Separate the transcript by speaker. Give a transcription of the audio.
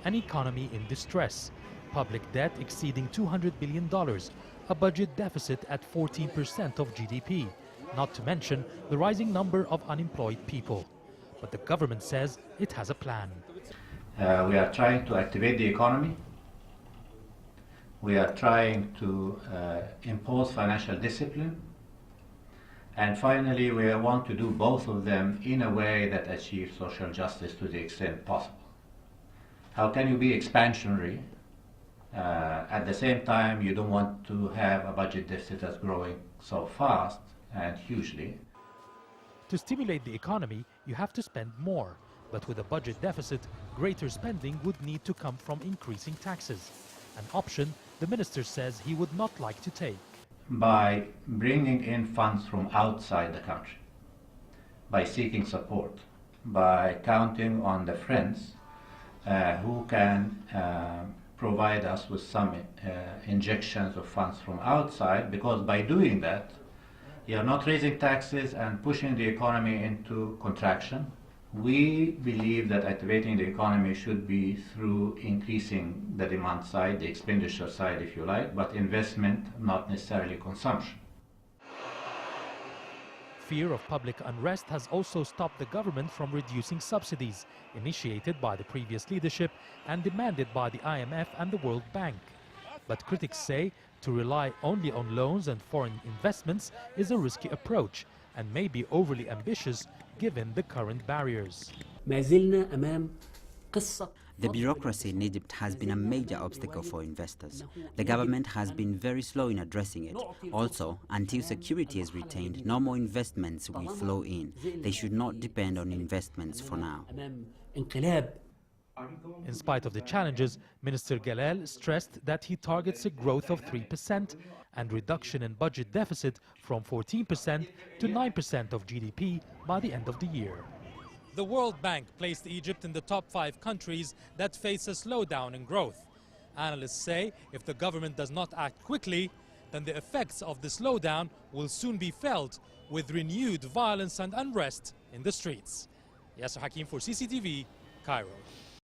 Speaker 1: an economy in distress, public debt exceeding $200 billion, a budget deficit at 14% of GDP, not to mention the rising number of unemployed people. But the government says it has a plan.
Speaker 2: We are trying to activate the economy. We are trying to impose financial discipline. And finally, we want to do both of them in a way that achieves social justice to the extent possible. How can you be expansionary? At the same time, you don't want to have a budget deficit that's growing so fast and hugely.
Speaker 1: To stimulate the economy, you have to spend more. But with a budget deficit, greater spending would need to come from increasing taxes, an option the minister says he would not like to take.
Speaker 2: By bringing in funds from outside the country, by seeking support, by counting on the friends who can provide us with some injections of funds from outside, because by doing that, you are not raising taxes and pushing the economy into contraction. We believe that activating the economy should be through increasing the demand side, the expenditure side if you like, but investment, not necessarily consumption.
Speaker 1: Fear of public unrest has also stopped the government from reducing subsidies, initiated by the previous leadership and demanded by the IMF and the World Bank. But critics say to rely only on loans and foreign investments is a risky approach and may be overly ambitious given the current barriers.
Speaker 3: The bureaucracy in Egypt has been a major obstacle for investors. The government has been very slow in addressing it. Also, until security is retained, no more investments will flow in. They should not depend on investments for now.
Speaker 1: In spite of the challenges, Minister Galal stressed that he targets a growth of 3% and reduction in budget deficit from 14% to 9% of GDP by the end of the year. The World Bank placed Egypt in the top 5 countries that face a slowdown in growth. Analysts say if the government does not act quickly, then the effects of the slowdown will soon be felt with renewed violence and unrest in the streets. Yasser Hakim for CCTV, Cairo.